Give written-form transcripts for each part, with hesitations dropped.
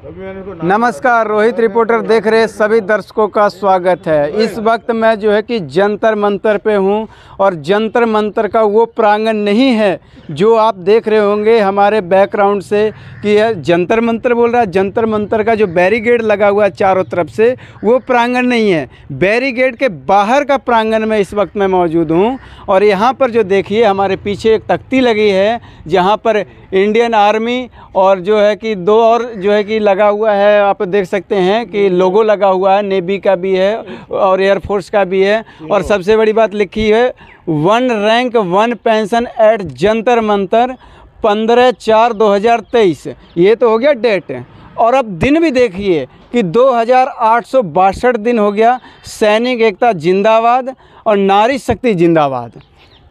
नमस्कार, रोहित रिपोर्टर देख रहे सभी दर्शकों का स्वागत है। इस वक्त मैं जो है कि जंतर मंतर पे हूँ और जंतर मंतर का वो प्रांगण नहीं है जो आप देख रहे होंगे हमारे बैकग्राउंड से कि यह जंतर मंतर बोल रहा है। जंतर मंतर का जो बैरिकेड लगा हुआ है चारों तरफ से, वो प्रांगण नहीं है। बैरिकेड के बाहर का प्रांगण में इस वक्त मैं मौजूद हूँ और यहाँ पर जो देखिए हमारे पीछे एक तख्ती लगी है जहाँ पर इंडियन आर्मी और जो है कि दो और जो है कि लगा हुआ है। आप देख सकते हैं कि लोगो लगा हुआ है, नेवी का भी है और एयरफोर्स का भी है। और सबसे बड़ी बात लिखी है 1 rank 1 pension at Jantar Mantar 15/4/2023। ये तो हो गया डेट। और अब दिन भी देखिए कि 2862 दिन हो गया। सैनिक एकता जिंदाबाद और नारी शक्ति जिंदाबाद।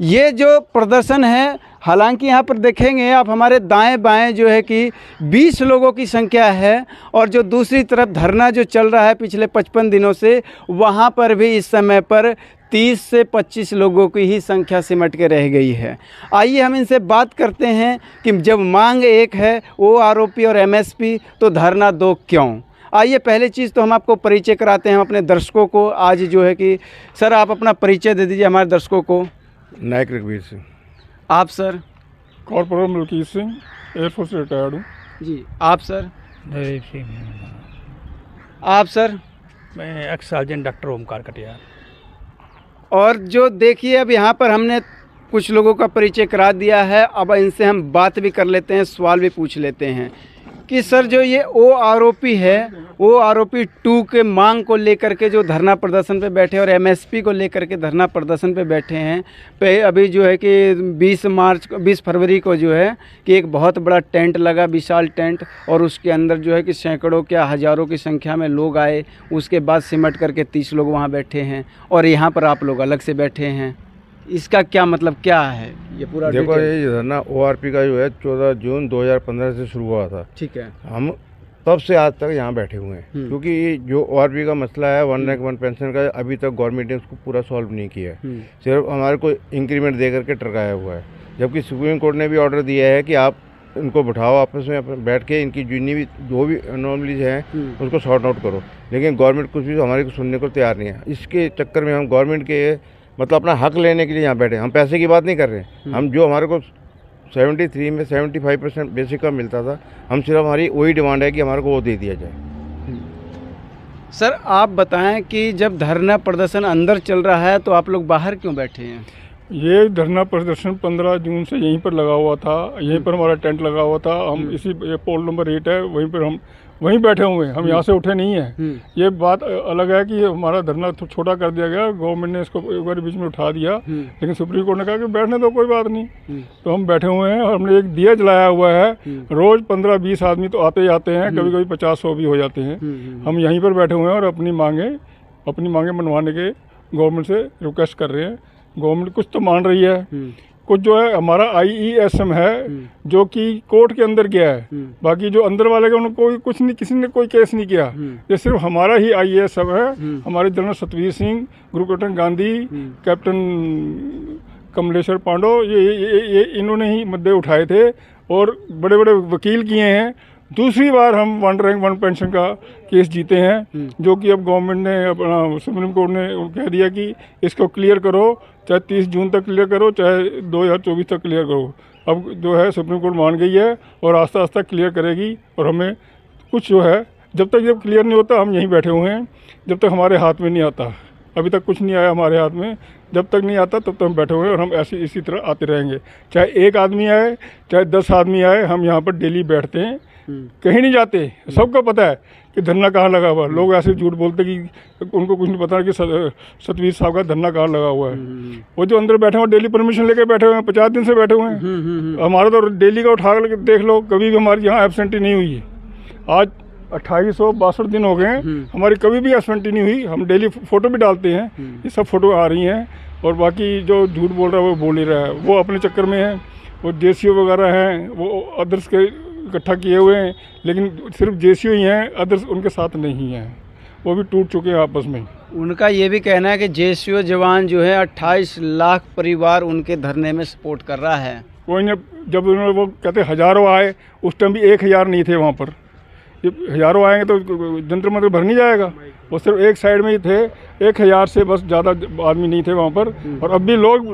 ये जो प्रदर्शन है, हालांकि यहाँ पर देखेंगे आप हमारे दाएं बाएं जो है कि 20 लोगों की संख्या है और जो दूसरी तरफ धरना जो चल रहा है पिछले 55 दिनों से, वहाँ पर भी इस समय पर 30 से 25 लोगों की ही संख्या सिमट के रह गई है। आइए हम इनसे बात करते हैं कि जब मांग एक है OROP और MSP, तो धरना 2 क्यों। आइए पहले चीज़ तो हम आपको परिचय कराते हैं अपने दर्शकों को। आज जो है कि सर आप अपना परिचय दे दीजिए हमारे दर्शकों को। नायक रघुवीर सिंह। आप sir? Corporal Malkit Singh, air force retired हूँ। जी। आप सर? नरेश सिंह। आप सर? मैं ex sergeant doctor Omkar Katiyar. और जो देखिए अब यहाँ पर हमने कुछ लोगों का परिचय करा दिया है, अब इनसे हम बात भी कर लेते हैं, सवाल भी पूछ लेते हैं कि सर जो ये OROP है, OROP 2 के मांग को लेकर के जो धरना प्रदर्शन पे बैठे और MSP को लेकर के धरना प्रदर्शन पे बैठे हैं। अभी जो है कि 20 फरवरी को जो है कि एक बहुत बड़ा टेंट लगा, विशाल टेंट, और उसके अंदर जो है कि सैकड़ों क्या हज़ारों की संख्या में लोग आए। उसके बाद सिमट करके 30 लोग वहाँ बैठे हैं और यहाँ पर आप लोग अलग से बैठे हैं। इसका क्या मतलब क्या है ये पूरा? देखो, ये धरना ORP का जो है 14 जून 2015 से शुरू हुआ था। ठीक है। हम तब से आज तक यहाँ बैठे हुए हैं क्योंकि ये जो ORP का मसला है 1 रैंक 1 पेंशन का, अभी तक गवर्नमेंट ने उसको पूरा सॉल्व नहीं किया है। सिर्फ हमारे को इंक्रीमेंट दे करके टरकाया हुआ है। जबकि सुप्रीम कोर्ट ने भी ऑर्डर दिया है कि आप इनको बिठाओ आपस में बैठ के, इनकी जितनी भी जो भी अनोमलीज हैं उसको सॉर्ट आउट करो। लेकिन गवर्नमेंट कुछ भी हमारे को सुनने को तैयार नहीं है। इसके चक्कर में हम गवर्नमेंट के मतलब अपना हक लेने के लिए यहाँ बैठे। हम पैसे की बात नहीं कर रहे। हम जो हमारे को 73 में 75% बेसिक का मिलता था, हम सिर्फ हमारी वही डिमांड है कि हमारे को वो दे दिया जाए। सर आप बताएं कि जब धरना प्रदर्शन अंदर चल रहा है तो आप लोग बाहर क्यों बैठे हैं? ये धरना प्रदर्शन 15 जून से यहीं पर लगा हुआ था। यहीं पर हमारा टेंट लगा हुआ था। हम इसी पोल नंबर 8 है, वहीं पर हम वहीं बैठे हुए हैं। हम यहाँ से उठे नहीं हैं। ये बात अलग है कि हमारा धरना छोटा कर दिया गया, गवर्नमेंट ने इसको एक बार बीच में उठा दिया, लेकिन सुप्रीम कोर्ट ने कहा कि बैठने दो, कोई बात नहीं। तो हम बैठे हुए हैं और हमने एक दिया जलाया हुआ है। रोज़ 15-20 आदमी तो आते जाते हैं, कभी कभी 50-100 भी हो जाते हैं। हम यहीं पर बैठे हुए हैं और अपनी मांगे मनवाने के गवर्नमेंट से रिक्वेस्ट कर रहे हैं। गवर्नमेंट कुछ तो मान रही है, कुछ जो है हमारा IESM है जो कि कोर्ट के अंदर गया है। बाकी जो अंदर वाले का उनको कुछ नहीं, किसी ने कोई केस नहीं किया। ये सिर्फ हमारा ही IESM है। हमारे जनरल सतवीर सिंह, गुरु कैप्टन गांधी, कैप्टन कमलेश्वर पांडो, ये इन्होंने ही मुद्दे उठाए थे और बड़े बड़े वकील किए हैं। दूसरी बार हम 1 रैंक 1 पेंशन का केस जीते हैं, जो कि अब गवर्नमेंट ने अपना सुप्रीम कोर्ट ने कह दिया कि इसको क्लियर करो, चाहे 30 जून तक क्लियर करो, चाहे 2024 तक क्लियर करो। अब जो है सुप्रीम कोर्ट मान गई है और आस्ता आस्ता क्लियर करेगी। और हमें कुछ जो है जब क्लियर नहीं होता हम यहीं बैठे हुए हैं, जब तक हमारे हाथ में नहीं आता। अभी तक कुछ नहीं आया हमारे हाथ में, जब तक नहीं आता तब तक हम बैठे हुए हैं और हम ऐसे इसी तरह आते रहेंगे। चाहे 1 आदमी आए, चाहे 10 आदमी आए, हम यहाँ पर डेली बैठते हैं, कहीं नहीं जाते। सबको पता है कि धरना कहाँ लगा हुआ है। लोग ऐसे झूठ बोलते कि उनको कुछ नहीं पता कि सतवीर साहब का धरना कहाँ लगा हुआ है। वो जो अंदर बैठे हुए डेली परमिशन लेके बैठे हुए हैं, 50 दिन से बैठे हुए हैं। हमारा तो डेली का उठा कर देख लो, कभी भी हमारी यहाँ एब्सेंटी नहीं हुई है। आज 2862 दिन हो गए हैं, हमारी कभी भी एब्सेंटी नहीं हुई। हम डेली फ़ोटो भी डालते हैं, ये सब फ़ोटो आ रही हैं। और बाकी जो झूठ बोल रहा है वो बोल ही रहा है, वो अपने चक्कर में है। वो JCO वगैरह हैं, वो अदर्स के इकट्ठा किए हुए हैं, लेकिन सिर्फ JCO ही हैं, अदर्स उनके साथ नहीं हैं। वो भी टूट चुके हैं आपस में। उनका ये भी कहना है कि JCO जवान जो है 28 लाख परिवार उनके धरने में सपोर्ट कर रहा है। कोई नहीं, जब उन्होंने वो कहते हज़ारों आए, उस टाइम भी 1000 नहीं थे वहाँ पर। ये हज़ारों आएंगे तो जंतर मंतर भर नहीं जाएगा। वो सिर्फ एक साइड में ही थे, 1000 से बस ज़्यादा आदमी नहीं थे वहाँ पर। और अब भी लोग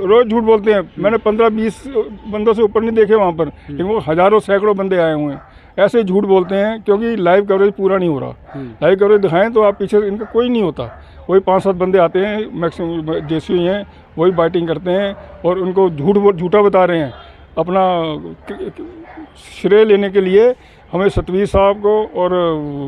रोज़ झूठ बोलते हैं। मैंने 15-20 बंदों से ऊपर नहीं देखे वहाँ पर, लेकिन वो हज़ारों सैकड़ों बंदे आए हुए हैं। ऐसे झूठ बोलते हैं क्योंकि लाइव कवरेज पूरा नहीं हो रहा। लाइव कवरेज दिखाएं तो आप पीछे इनका कोई नहीं होता। वही 5-7 बंदे आते हैं, मैक्सिमम जैसे ही हैं वही बाइटिंग करते हैं और उनको झूठा बता रहे हैं अपना श्रेय लेने के लिए। हमें सतवीर साहब को और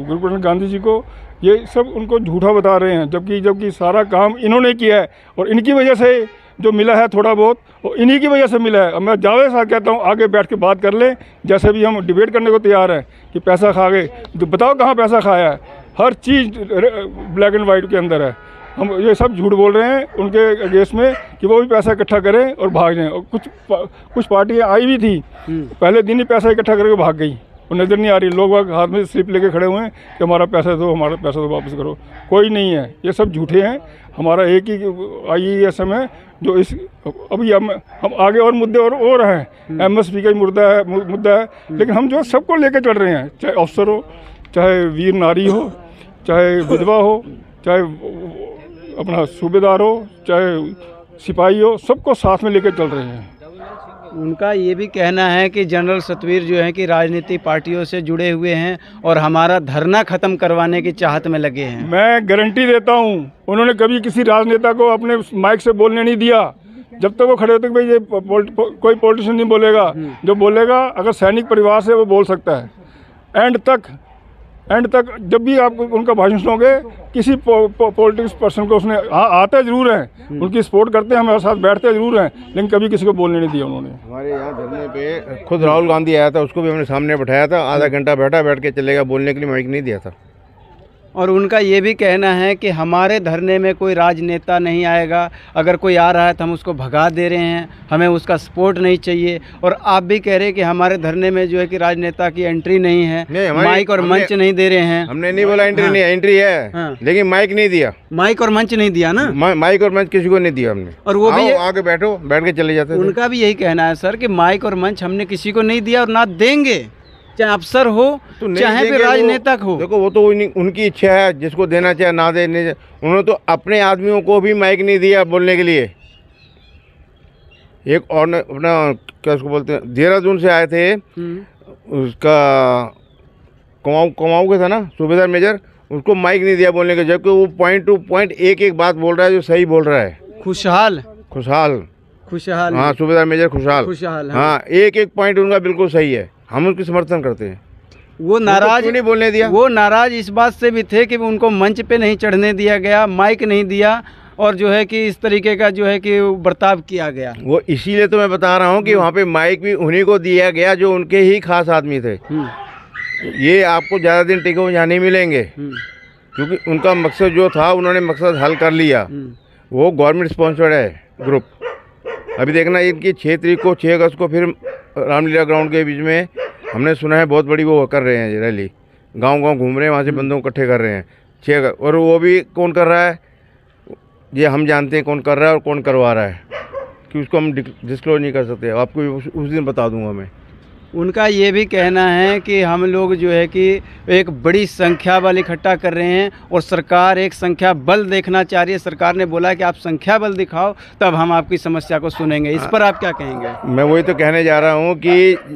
गुरु गोविंद गांधी जी को ये सब उनको झूठा बता रहे हैं, जबकि सारा काम इन्होंने किया है और इनकी वजह से जो मिला है थोड़ा बहुत वो इन्हीं की वजह से मिला है। अब मैं जावेद साहब कहता हूँ आगे बैठ के बात कर लें, जैसे भी हम डिबेट करने को तैयार हैं कि पैसा खा गए तो बताओ कहाँ पैसा खाया है। हर चीज़ ब्लैक एंड वाइट के अंदर है। हम ये सब झूठ बोल रहे हैं उनके अगेंस्ट में कि वो भी पैसा इकट्ठा करें और भाग जाएं। और कुछ पार्टियाँ आई भी थी, पहले दिन ही पैसा इकट्ठा करके भाग गई, वो नज़र नहीं आ रही। लोग हाथ में स्लिप लेके खड़े हुए हैं कि हमारा पैसा दो, हमारा पैसा दो, वापस करो। कोई नहीं है, ये सब झूठे हैं। हमारा एक ही IESM है जो इस अभी हम आगे और मुद्दे और हैं। MSP का ही मुद्दा है, लेकिन हम जो सबको लेके चल रहे हैं, चाहे अफसर हो, चाहे वीर नारी हो, चाहे विधवा हो, चाहे अपना सूबेदार हो, चाहे सिपाही हो, सबको साथ में लेके चल रहे हैं। उनका ये भी कहना है कि जनरल सतवीर जो है कि राजनीतिक पार्टियों से जुड़े हुए हैं और हमारा धरना ख़त्म करवाने की चाहत में लगे हैं। मैं गारंटी देता हूँ उन्होंने कभी किसी राजनेता को अपने माइक से बोलने नहीं दिया। जब तक वो खड़े होते कि भाई ये कोई पॉलिटिशियन नहीं बोलेगा, जो बोलेगा अगर सैनिक परिवार से वो बोल सकता है। एंड तक जब भी आप उनका भाषण सुनोगे किसी पॉलिटिक्स पर्सन को उसने आते ज़रूर हैं, उनकी सपोर्ट करते हैं, हमारे साथ बैठते ज़रूर हैं, लेकिन कभी किसी को बोलने नहीं दिया उन्होंने। हमारे यहाँ धरने पे खुद राहुल गांधी आया था, उसको भी हमने सामने बैठाया था, आधा घंटा बैठ के चलेगा, बोलने के लिए माइक नहीं दिया था। और उनका ये भी कहना है कि हमारे धरने में कोई राजनेता नहीं आएगा, अगर कोई आ रहा है तो हम उसको भगा दे रहे हैं, हमें उसका सपोर्ट नहीं चाहिए। और आप भी कह रहे हैं कि हमारे धरने में जो है कि राजनेता की एंट्री नहीं है, माइक और मंच नहीं दे रहे हैं। हमने नहीं बोला एंट्री नहीं, एंट्री है, लेकिन माइक नहीं दिया। माइक और मंच नहीं दिया ना, माइक और मंच किसी को नहीं दिया हमने। और वो भी आगे बैठो, बैठ के चले जाते। उनका भी यही कहना है सर कि माइक और मंच हमने किसी को नहीं दिया और ना देंगे, चाहे अफसर हो तो चाहे फिर राजनेता हो। देखो वो तो उनकी इच्छा है, जिसको देना चाहे ना देने। उन्होंने तो अपने आदमियों को भी माइक नहीं दिया बोलने के लिए। एक और अपना क्या उसको बोलते हैं, देहरादून से आए थे, उसका कुमाऊं के था ना सूबेदार मेजर, उसको माइक नहीं दिया बोलने के, जबकि वो पॉइंट टू पॉइंट एक बात बोल रहा है जो सही बोल रहा है। खुशहाल हाँ, सूबेदार मेजर खुशहाल। हाँ, एक पॉइंट उनका बिल्कुल सही है, हम उनकी समर्थन करते हैं। वो नाराज नहीं बोलने दिया, वो नाराज इस बात से भी थे कि उनको मंच पे नहीं चढ़ने दिया गया, माइक नहीं दिया और जो है कि इस तरीके का जो है कि बर्ताव किया गया। वो इसीलिए तो मैं बता रहा हूँ कि वहाँ पे माइक भी उन्हीं को दिया गया जो उनके ही खास आदमी थे। ये आपको ज़्यादा दिन टिके हुए यहाँ नहीं मिलेंगे, क्योंकि उनका मकसद जो था उन्होंने मकसद हल कर लिया। वो गवर्नमेंट स्पॉन्सर्ड है ग्रुप। अभी देखना इनकी 6 तारीख को 6 अगस्त को फिर रामलीला ग्राउंड के बीच में हमने सुना है बहुत बड़ी वो कर रहे हैं रैली, गांव घूम रहे हैं, वहाँ से बंदों को इकट्ठे कर रहे हैं 6 अगस्त। और वो भी कौन कर रहा है ये हम जानते हैं, कौन कर रहा है और कौन करवा रहा है, कि उसको हम डिस्क्लोज नहीं कर सकते। आपको उस दिन बता दूंगा मैं। उनका ये भी कहना है कि हम लोग जो है कि एक बड़ी संख्या बल इकट्ठा कर रहे हैं और सरकार एक संख्या बल देखना चाह रही है। सरकार ने बोला कि आप संख्या बल दिखाओ तब हम आपकी समस्या को सुनेंगे। इस पर आप क्या कहेंगे? मैं वही तो कहने जा रहा हूँ कि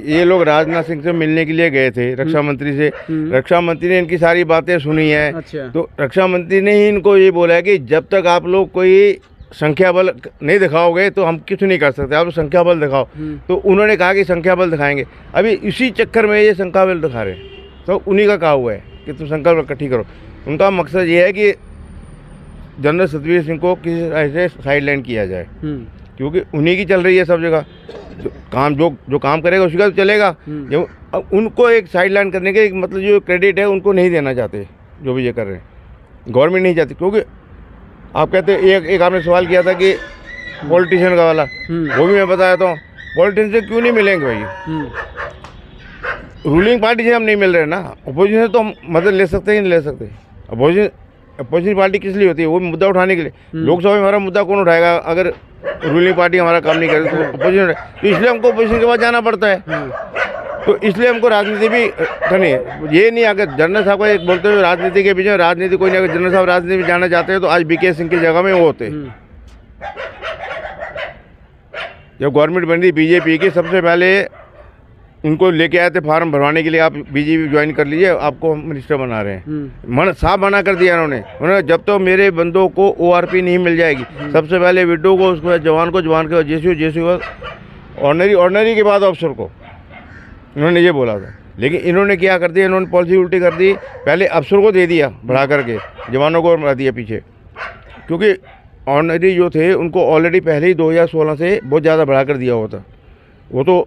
ये लोग राजनाथ सिंह से मिलने के लिए गए थे, रक्षा मंत्री से। रक्षा मंत्री ने इनकी सारी बातें सुनी है। अच्छा। तो रक्षा मंत्री ने ही इनको ये बोला है कि जब तक आप लोग कोई संख्या बल नहीं दिखाओगे तो हम कुछ नहीं कर सकते, आप संख्या बल दिखाओ। तो उन्होंने कहा कि संख्या बल दिखाएंगे। अभी इसी चक्कर में ये संख्या बल दिखा रहे हैं, तो उन्हीं का कहा हुआ है कि तुम संख्या बल इकट्ठी करो। उनका मकसद ये है कि जनरल सतवीर सिंह को किसी ऐसे साइडलाइन किया जाए, क्योंकि उन्हीं की चल रही है सब जगह काम। जो काम करेगा उसी का तो चलेगा। जब उनको एक साइडलाइन करने के मतलब जो क्रेडिट है उनको नहीं देना चाहते, जो भी ये कर रहे हैं, गवर्नमेंट नहीं चाहती। क्योंकि आप कहते एक आपने सवाल किया था कि पॉलिटिशियन का वाला, वो भी मैं बताया था। पॉलिटिशियन से क्यों नहीं मिलेंगे भाई? रूलिंग पार्टी से हम नहीं मिल रहे ना, अपोजिशन से तो हम मदद ले सकते ही नहीं ले सकते। अपोजिशन पार्टी किस लिए होती है? वो मुद्दा उठाने के लिए। लोकसभा में हमारा मुद्दा कौन उठाएगा अगर रूलिंग पार्टी हमारा काम नहीं करे? तो अपोजिशन, तो इसलिए हमको अपोजिशन के पास जाना पड़ता है। तो इसलिए हमको राजनीति भी नहीं, ये नहीं अगर जनरल साहब का एक बोलते हुए राजनीति के बीच में राजनीति कोई नहीं, अगर जनरल साहब राजनीति में जाना चाहते हैं तो आज बीके सिंह की जगह में वो होते। जब गवर्नमेंट बनी बीजेपी की, सबसे पहले उनको लेके आए थे फॉर्म भरवाने के लिए, आप बीजेपी ज्वाइन कर लीजिए, आपको हम मिनिस्टर बना रहे हैं। साफ मना कर दिया उन्होंने जब तो मेरे बंदों को ओआरपी नहीं मिल जाएगी, सबसे पहले विडो को, उसके बाद जवान को, जवान के बाद जेसी ऑर्डनरी के बाद अफसर को, इन्होंने ये बोला था। लेकिन इन्होंने क्या कर दिया, इन्होंने पॉलिसी उल्टी कर दी, पहले अफसर को दे दिया बढ़ा करके, जवानों को बढ़ा दिया पीछे, क्योंकि ऑर्डनरी जो थे उनको ऑलरेडी पहले ही 2016 से बहुत ज़्यादा बढ़ा कर दिया हुआ था, वो तो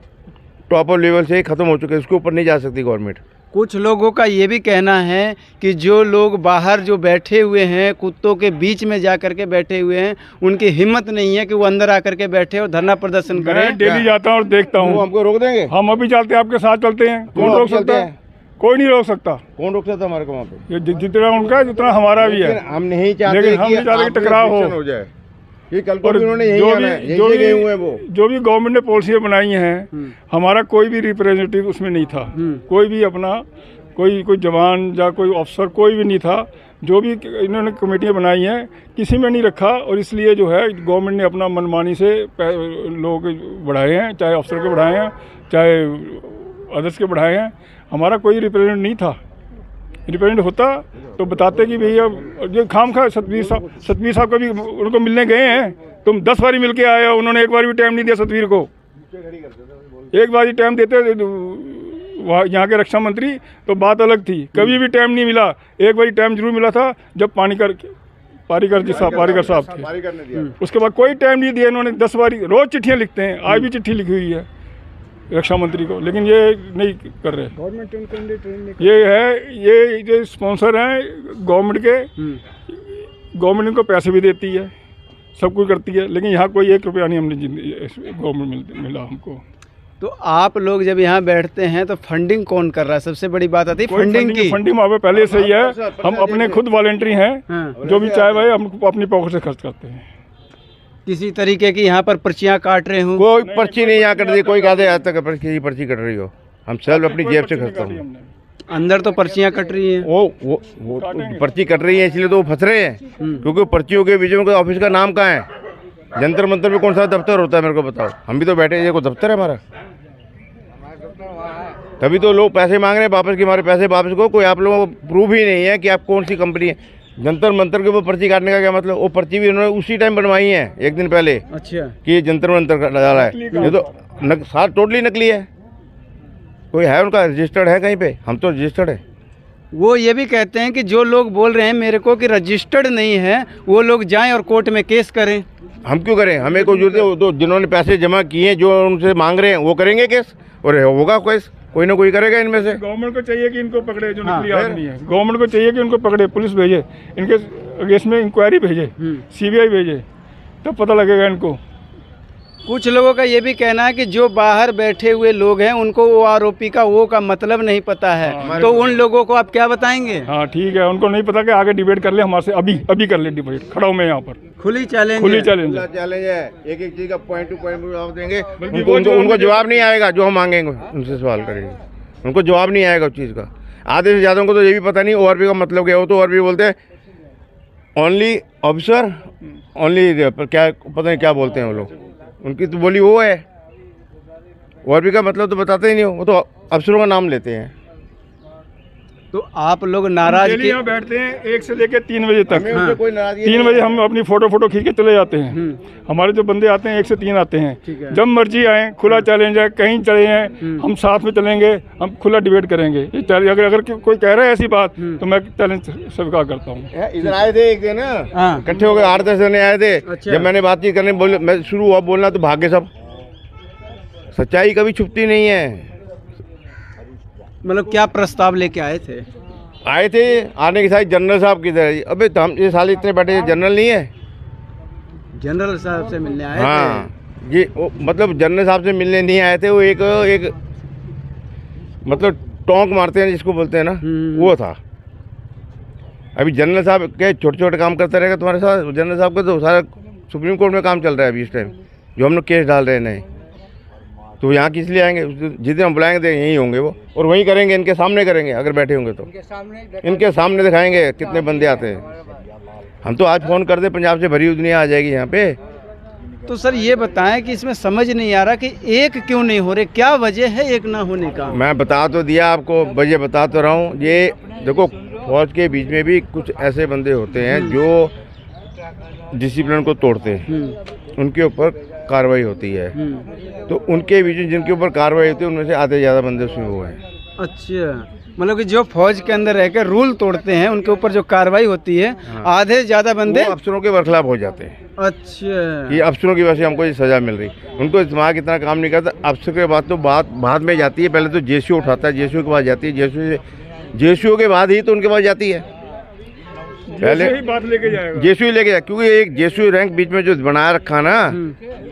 टॉपर लेवल से ख़त्म हो चुके हैं, उसके ऊपर नहीं जा सकती गवर्नमेंट। कुछ लोगों का ये भी कहना है कि जो लोग बाहर जो बैठे हुए हैं, कुत्तों के बीच में जा कर के बैठे हुए हैं, उनकी हिम्मत नहीं है कि वो अंदर आकर के बैठे और धरना प्रदर्शन करें। मैं डेली जाता हूँ और देखता हूँ। हमको रोक देंगे? हम अभी चलते हैं, आपके साथ चलते हैं। कौन रोक सकता है? कोई नहीं रोक सकता। कौन रोक सकता हमारे को वहाँ पे? जितना उनका है जितना हमारा भी है। हम नहीं चाहते, लेकिन हम नहीं चाहते कि टकराव हो जाए। ये कल को उन्होंने यही आना है, यही गए हुए हैं वो। जो भी गवर्नमेंट ने पॉलिसियाँ बनाई हैं, हमारा कोई भी रिप्रेजेंटेटिव उसमें नहीं था, कोई भी अपना कोई जवान या कोई अफसर कोई भी नहीं था। जो भी इन्होंने कमेटियाँ बनाई हैं किसी में नहीं रखा, और इसलिए जो है गवर्नमेंट ने अपना मनमानी से लोग बढ़ाए हैं, चाहे अफसर के बढ़ाए हैं चाहे अदर्स के बढ़ाए हैं। हमारा कोई रिप्रेजेंट नहीं था। रिप्रेजेंट होता तो बताते कि भैया ये खाम खा सतवीर साहब कभी उनको मिलने गए हैं, तुम 10 बारी मिल के आए हो, उन्होंने एक बार भी टाइम नहीं दिया सतवीर को। एक बार ही टाइम देते वहाँ यहाँ के रक्षा मंत्री तो बात अलग थी, कभी भी टाइम नहीं मिला। एक बार टाइम जरूर मिला था जब पारीकर साहब थे, उसके बाद कोई टाइम नहीं दिया इन्होंने। 10 बारी रोज़ चिट्ठियाँ लिखते हैं, आज भी चिट्ठी लिखी हुई है रक्षा मंत्री को, लेकिन ये नहीं कर रहे। गवर्नमेंट ये जो स्पॉन्सर हैं गवर्नमेंट के, गवर्नमेंट इनको पैसे भी देती है, सब कुछ करती है, लेकिन यहाँ कोई 1 रुपया नहीं हमने गवर्नमेंट मिला हमको। तो आप लोग जब यहाँ बैठते हैं तो फंडिंग कौन कर रहा है? सबसे बड़ी बात आती है फंडिंग की। फंडिंग वहाँ पे पहले से ही है, हम अपने खुद वॉलेंटरी हैं, जो भी चाहे भाई हम अपनी पॉकेट से खर्च करते हैं। किसी तरीके की यहाँ पर पर्चियाँ काट रहे हूँ? कोई पर्ची नहीं यहाँ कट रही, कोई कहते आज तक पर्ची कट रही हो, हम सब अपनी जेब से खर्चता हूँ। अंदर तो पर्चियाँ कट रही हैं। वो पर्ची कट रही है इसलिए तो वो फंस रहे हैं, क्योंकि पर्चियों के बीच में ऑफिस का नाम कहाँ है? जंतर मंतर में कौन सा दफ्तर होता है मेरे को बताओ? हम भी तो बैठे, ये कोई दफ्तर है हमारा? तभी तो लोग पैसे मांग रहे हैं वापस, कि हमारे पैसे वापस को। कोई आप लोगों को प्रूफ ही नहीं है कि आप कौन सी कंपनी है। जंतर मंतर के ऊपर पर्ची काटने का क्या मतलब? वो पर्ची भी उन्होंने उसी टाइम बनवाई है, एक दिन पहले। अच्छा, कि ये जंतर मंतर का डाला है, ये तो साथ टोटली नकली है। कोई है उनका रजिस्टर्ड है कहीं पे? हम तो रजिस्टर्ड है। वो ये भी कहते हैं कि जो लोग बोल रहे हैं मेरे को कि रजिस्टर्ड नहीं है, वो लोग जाएं और कोर्ट में केस करें। हम क्यों करें? हमें कोई जरूरत है? तो जिन्होंने पैसे जमा किए, जो उनसे मांग रहे हैं, वो करेंगे केस, और होगा केस, कोई ना कोई करेगा इनमें से। गवर्नमेंट को चाहिए कि इनको पकड़े, जो नकली आदमी है। गवर्नमेंट को चाहिए कि उनको पकड़े, पुलिस भेजे, इनके अगेंस्ट में इंक्वायरी भेजे, CBI भेजे, तब पता लगेगा इनको। कुछ लोगों का ये भी कहना है कि जो बाहर बैठे हुए लोग हैं उनको वो आरोपी का वो का मतलब नहीं पता है, तो उन लोगों को आप क्या बताएंगे? हाँ ठीक है, उनको नहीं पता कि आगे डिबेट कर ले हमारे से, अभी कर ले डिबेट। खड़ा हूँ मैं यहाँ पर, खुली चैलेंज है। एक चीज का पॉइंट टू पॉइंट जवाब देंगे, उनको जवाब नहीं आएगा जो हम मांगेंगे, उनसे सवाल करेंगे, उनको जवाब नहीं आएगा उस चीज़ का। आधे से ज़्यादा को तो ये भी पता नहीं ORP का मतलब क्या हो, तो ORP बोलते हैं ओनली ऑफिसर, ओनली क्या पता नहीं क्या बोलते हैं वो लोग, उनकी तो बोली वो है। ORP का मतलब तो बताते ही नहीं हो, वो तो अफसरों का नाम लेते हैं। तो आप लोग नाराज के यहाँ बैठते हैं 1 से लेकर 3 बजे तक। हाँ। कोई नाराजगी 3 बजे हम अपनी फोटो खींच के चले जाते हैं। हमारे जो बंदे आते हैं 1 से 3 आते हैं। जब मर्जी आए, खुला चैलेंज है, कहीं चले हैं, हम साथ में चलेंगे, हम खुला डिबेट करेंगे। अगर कोई कह रहा है ऐसी बात तो मैं चैलेंज स्वीकार करता हूँ। इधर आए थे एक दिन, इकट्ठे हो गए 8-10 जने आए थे। जब मैंने बातचीत करने बोले, मैं शुरू हुआ बोलना तो भागे सब। सच्चाई कभी छुपती नहीं है। मतलब क्या प्रस्ताव लेके आए थे? आने के साथ जनरल साहब की तरह। अबे तो हम ये साल इतने बैठे, जनरल नहीं है? जनरल साहब से मिलने आए थे? हाँ, ये मतलब जनरल साहब से मिलने नहीं आए थे, वो एक मतलब टोंक मारते हैं जिसको बोलते हैं ना, वो था। अभी जनरल साहब के छोटे छोटे काम करता रहेगा तुम्हारे साथ। जनरल साहब का तो सारा सुप्रीम कोर्ट में काम चल रहा है अभी इस टाइम, जो हम लोग केस डाल रहे हैं नए। तो यहाँ किस लिए आएंगे? जिस दिन हम बुलाएंगे तो यहीं होंगे वो, और वहीं करेंगे, इनके सामने करेंगे अगर बैठे होंगे तो। इनके सामने दिखाएंगे कितने बंदे आते हैं। हम तो आज फ़ोन कर दे, पंजाब से भरी हुई दुनिया आ जाएगी यहाँ पे। तो सर ये बताएं कि इसमें समझ नहीं आ रहा कि एक क्यों नहीं हो रहे, क्या वजह है एक ना होने का? मैं बता तो दिया आपको, वजह बता तो रहा हूँ। ये देखो, फौज के बीच में भी कुछ ऐसे बंदे होते हैं जो डिसिप्लिन को तोड़ते हैं, उनके ऊपर कार्रवाई होती है। तो उनके बीच में जिनके ऊपर कार्रवाई होती है उनमें से आधे ज़्यादा बंदे उसमें वो हैं। अच्छा, मतलब कि जो फौज के अंदर रहकर रूल तोड़ते हैं उनके ऊपर जो कार्रवाई होती है, आधे ज्यादा बंदे अफसरों के बरखिलाफ हो जाते हैं। अच्छा, ये अफसरों की वजह से हमको ये सज़ा मिल रही। उनको दिमाग इतना काम नहीं करता। अफसर के बाद तो बाद में जाती है। पहले तो जेसीओ उठाता है, जेसीओ के बाद जाती है, जेसीओ के बाद ही तो उनके पास जाती है। पहले ही बात लेके जाएगा, जेसीओ लेके जाए, क्योंकि एक जेसीओ रैंक बीच में जो बनाया रखा ना,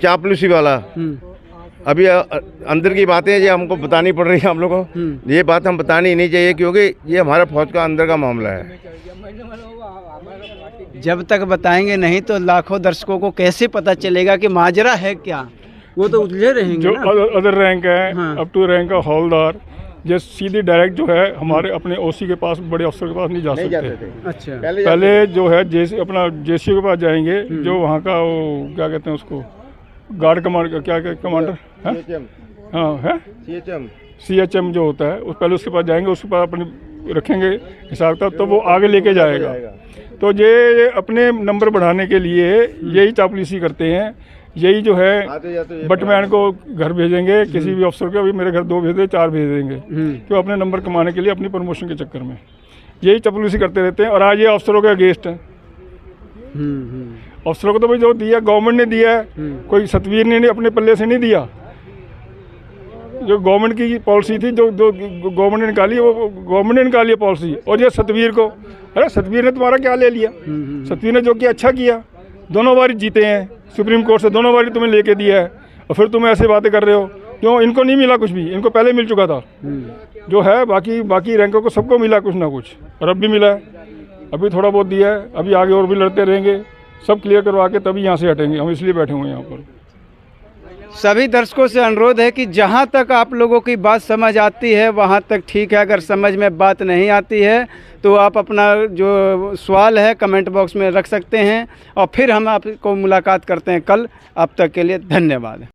चापलूसी वाला। अभी अंदर की बातें ये हमको बतानी पड़ रही है हम लोगों को। ये बात हम बतानी ही नहीं चाहिए, क्योंकि ये हमारे फौज का अंदर का मामला है। जब तक बताएंगे नहीं तो लाखों दर्शकों को कैसे पता चलेगा कि माजरा है क्या? वो तो उलझे रहेंगे जो ना। अदर रैंक है, हाँ। अप टू रैंक का हौलदार, जो सीधी डायरेक्ट जो है हमारे अपने ओसी के पास, बड़े अफसर के पास नहीं जा सकते। अच्छा, पहले जो है अपना जेसीओ के पास जाएंगे, जो वहाँ का वो क्या कहते हैं उसको, गार्ड कमांडर, क्या कमांडर है, हाँ है CHM जो होता है, उस पहले उसके पास जाएंगे, उसके पास अपने रखेंगे हिसाब का, तो वो आगे लेके जाएगा। तो ये अपने नंबर बढ़ाने के लिए यही चापलूसी करते हैं। यही जो है बटमैन को घर भेजेंगे, किसी भी अफसर को, अभी मेरे घर 2 भेज दे, 4 भेज देंगे, तो अपने नंबर कमाने के लिए, अपनी प्रमोशन के चक्कर में यही चापलूसी करते रहते हैं। और आज ये अफसरों के अगेंस्ट है। अफसरों को तो भाई जो दिया गवर्नमेंट ने दिया है, कोई सतवीर ने अपने पल्ले से नहीं दिया। जो गवर्नमेंट की पॉलिसी थी, जो गवर्नमेंट ने निकाली, वो गवर्नमेंट ने निकाली है पॉलिसी। और ये सतवीर को, अरे सतवीर ने तुम्हारा क्या ले लिया? सतवीर ने जो किया अच्छा किया, दोनों बारी जीते हैं सुप्रीम कोर्ट से, दोनों बारी तुम्हें लेके दिया है, और फिर तुम ऐसे बातें कर रहे हो। क्यों? इनको नहीं मिला कुछ भी, इनको पहले मिल चुका था जो है। बाकी रैंकों को सबको मिला कुछ ना कुछ, और अब भी मिला है, अभी थोड़ा बहुत दिया है, अभी आगे और भी लड़ते रहेंगे। सब क्लियर करवा के तभी यहाँ से हटेंगे, हम इसलिए बैठे हुए हैं यहाँ पर। सभी दर्शकों से अनुरोध है कि जहां तक आप लोगों की बात समझ आती है वहां तक ठीक है। अगर समझ में बात नहीं आती है तो आप अपना जो सवाल है कमेंट बॉक्स में रख सकते हैं, और फिर हम आपको मुलाकात करते हैं कल। अब तक के लिए धन्यवाद।